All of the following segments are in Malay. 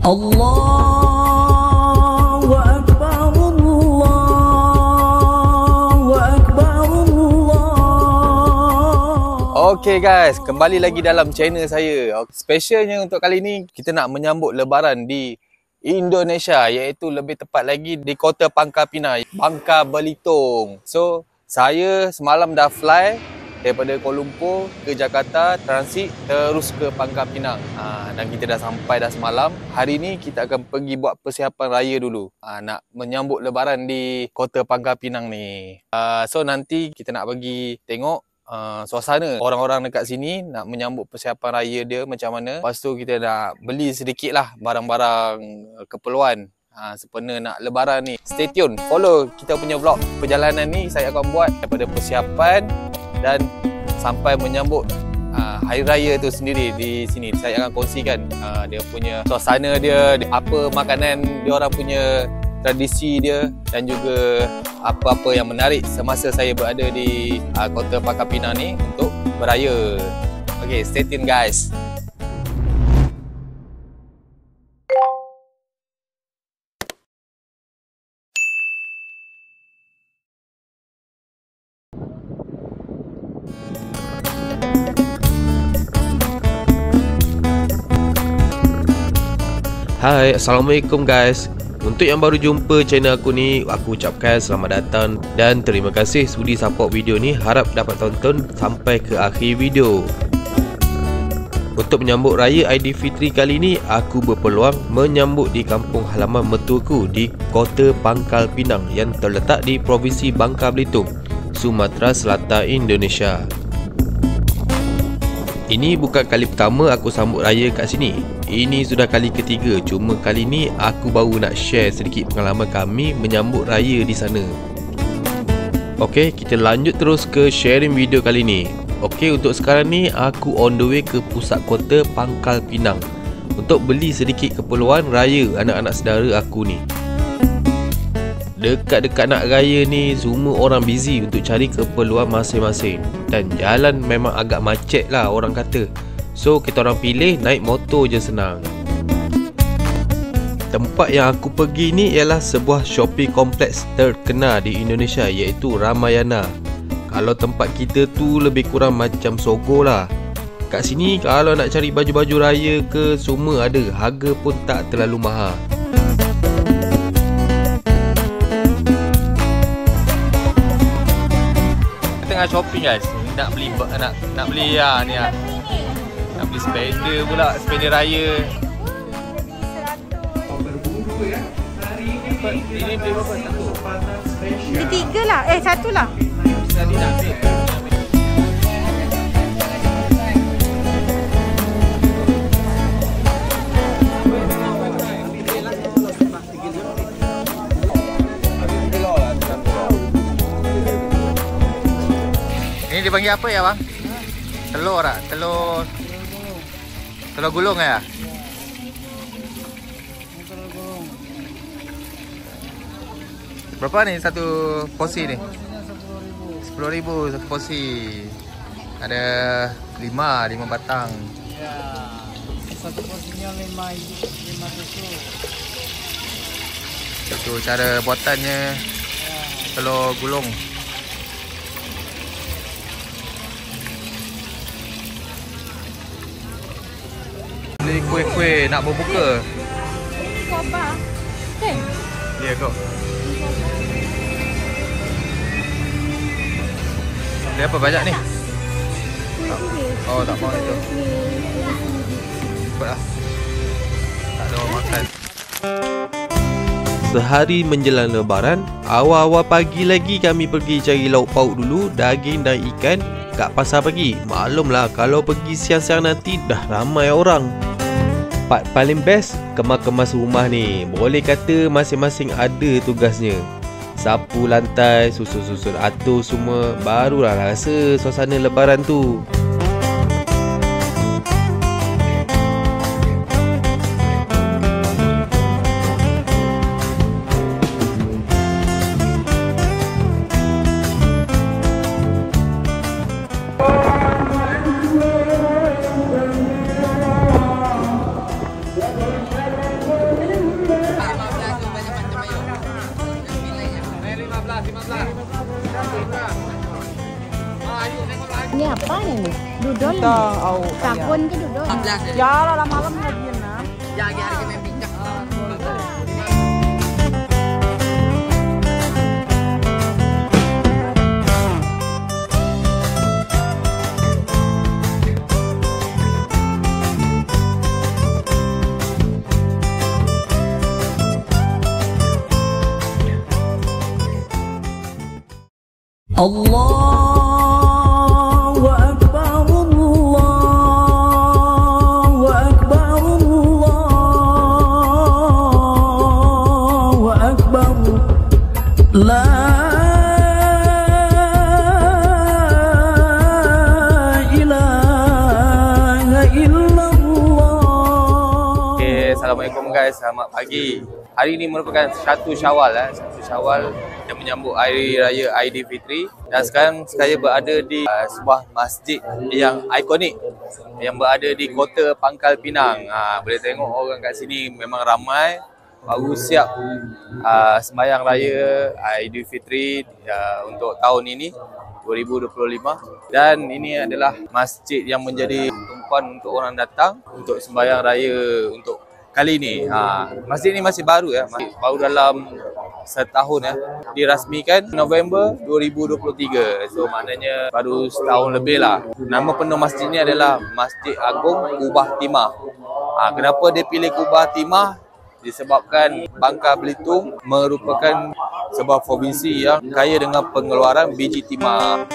Allahu Akbar, Allahu Akbar, Allah. Okay guys, kembali lagi dalam channel saya. Specialnya untuk kali ni, kita nak menyambut Lebaran di Indonesia, iaitu lebih tepat lagi di Kota Pangkal Pinang, Bangka Belitung. So, saya semalam dah fly daripada Kuala Lumpur ke Jakarta, transit terus ke Pangkal Pinang. Dan kita dah sampai dah semalam. Hari ni kita akan pergi buat persiapan raya dulu. Nak menyambut Lebaran di Kota Pangkal Pinang ni. So nanti kita nak pergi tengok suasana orang-orang dekat sini nak menyambut persiapan raya dia macam mana. Lepas tu kita nak beli sedikit lah barang-barang keperluan sempena nak Lebaran ni. Stay tune, follow kita punya vlog perjalanan ni. Saya akan buat daripada persiapan dan sampai menyambut hari raya tu sendiri di sini. Saya akan kongsikan dia punya suasana dia, apa makanan dia orang punya, tradisi dia, dan juga apa-apa yang menarik semasa saya berada di Kota Pangkal Pinang ni untuk beraya. Okay, stay tune guys. Hai, Assalamualaikum guys. Untuk yang baru jumpa channel aku ni, aku ucapkan selamat datang dan terima kasih sudi support video ni. Harap dapat tonton sampai ke akhir video. Untuk menyambut raya Aidilfitri kali ni, aku berpeluang menyambut di kampung halaman mertuaku di Kota Pangkal Pinang yang terletak di Provinsi Bangka Belitung, Sumatera Selatan, Indonesia. Ini bukan kali pertama aku sambut raya kat sini. Ini sudah kali ketiga. Cuma kali ni aku baru nak share sedikit pengalaman kami menyambut raya di sana. Okey, kita lanjut terus ke sharing video kali ni. Okey, untuk sekarang ni aku on the way ke pusat kota Pangkal Pinang untuk beli sedikit keperluan raya anak-anak saudara aku ni. Dekat-dekat nak raya ni, semua orang busy untuk cari keperluan masing-masing. Dan jalan memang agak macet lah orang kata. So, kita orang pilih naik motor je senang. Tempat yang aku pergi ni ialah sebuah shopping kompleks terkenal di Indonesia, iaitu Ramayana. Kalau tempat kita tu lebih kurang macam Sogo lah. Kat sini kalau nak cari baju-baju raya ke, semua ada. Harga pun tak terlalu mahal. Tengah shopping guys, nak beli nak beli ni lah. Nak beli spender pula, spender raya. Ini beli berapa? Satu? Beli tiga lah, satu lah. Tadi nak ambil. Ini dipanggil apa ya bang? Telur tak? Telur gulung ya? Berapa ni satu porsi ni? 10.000 satu porsi. Ada 5 batang. Ya, satu porsinya 5 tusuk. Itu cara buatannya telur gulung. Beli kuih-kuih nak berbuka. Koba. Kan? Ya kau. Dia apa banyak ni? Oh tak mau itu. Cepatlah. Tak ada orang makan. Sehari menjelang Lebaran, awal-awal pagi lagi kami pergi cari lauk pauk dulu, daging dan ikan kat pasar pagi. Maklumlah kalau pergi siang-siang nanti dah ramai orang. Part paling best, kemas-kemas rumah ni. Boleh kata masing-masing ada tugasnya. Sapu lantai, susun-susun atur semua. Barulah rasa suasana Lebaran tu. Ini apa ini? Dudol Kita ini? au Sabun ke dudol? Ya lah malam lagi nah. Allahu Akbar, Allahu Akbar, Allahu Akbar. La ilaha illallah. Okay, Assalamualaikum guys, selamat pagi. Hari ini merupakan 1 Syawal 1 Syawal yang menyambut Hari Raya Aidilfitri, dan sekarang saya berada di sebuah masjid yang ikonik yang berada di Kota Pangkal Pinang. Boleh tengok orang kat sini memang ramai baru siap sembahyang raya Aidilfitri untuk tahun ini 2025, dan ini adalah masjid yang menjadi tumpuan untuk orang datang untuk sembahyang raya untuk kali ini. Masjid ni masih baru baru dalam setahun dirasmikan November 2023. So maknanya baru setahun lebih lah. Nama penuh masjid ni adalah Masjid Agung Kubah Timah. Kenapa dia pilih Kubah Timah? Disebabkan Bangka Belitung merupakan sebuah provinsi yang kaya dengan pengeluaran biji timah.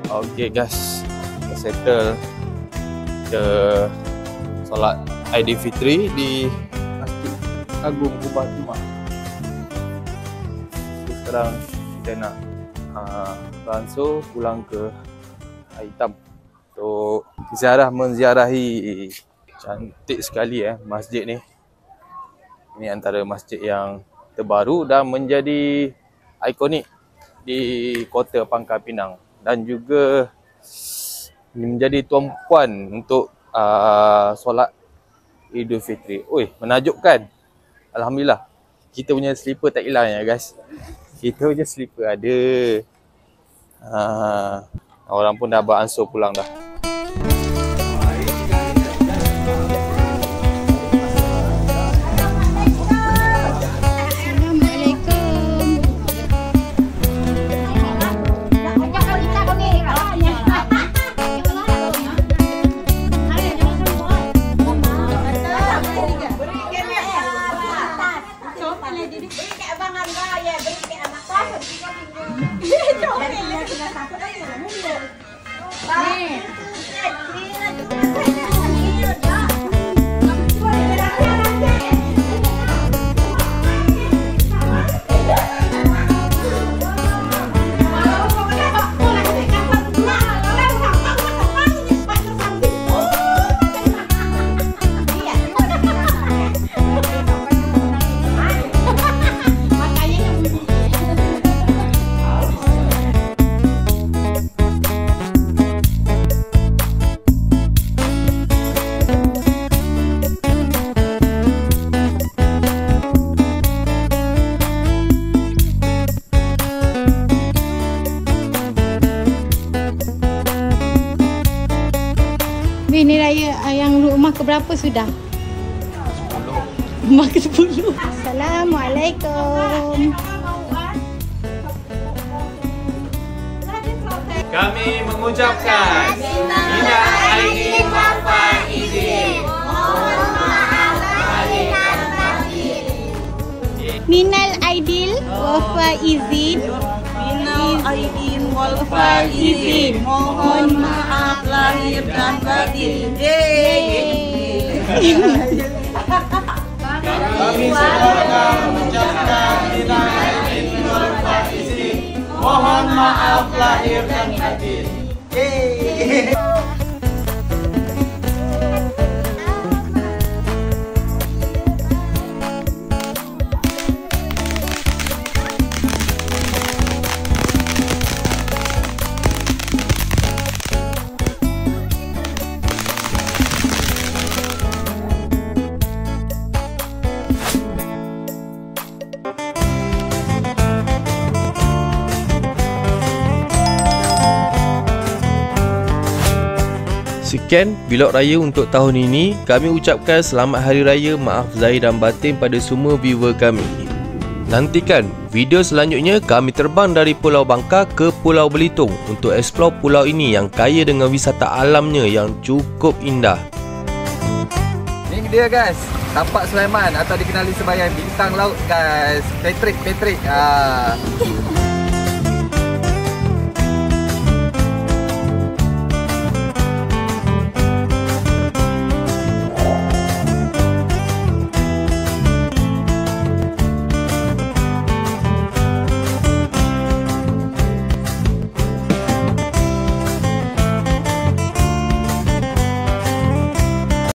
Okay guys, settle the solat Aidilfitri di Masjid Agung Kubah Timah. Sekarang kita nak beransur pulang ke Air Hitam untuk menziarahi. Cantik sekali masjid ni. Ini antara masjid yang terbaru dan menjadi ikonik di Kota Pangkal Pinang, dan juga menjadi tumpuan untuk solat Aidilfitri. Oi, menakjubkan. Alhamdulillah. Kita punya slipper tak hilang ya guys. Kita punya slipper ada. Orang pun dah beransur pulang dah. Ini raya yang rumah keberapa sudah? 10. Rumah ke-10. Assalamualaikum. Kami mengucapkan Minal Aidin wal Faizin. Mohon maaf lahir dan batin. Minal Aidil wal Faizin. Minal Aidin wal Faizin. Mohon maaf lahir dan batin. Kami semoga mengucapkan Minal Aidin wal Faizin. Mohon maaf lahir dan batin. Sekian vlog raya untuk tahun ini. Kami ucapkan selamat hari raya, maaf zahir dan batin pada semua viewer kami. Nantikan video selanjutnya kami terbang dari Pulau Bangka ke Pulau Belitung untuk explore pulau ini yang kaya dengan wisata alamnya yang cukup indah. Ni dia guys, Tapak Sulaiman atau dikenali sebagai bintang laut guys. Patrick.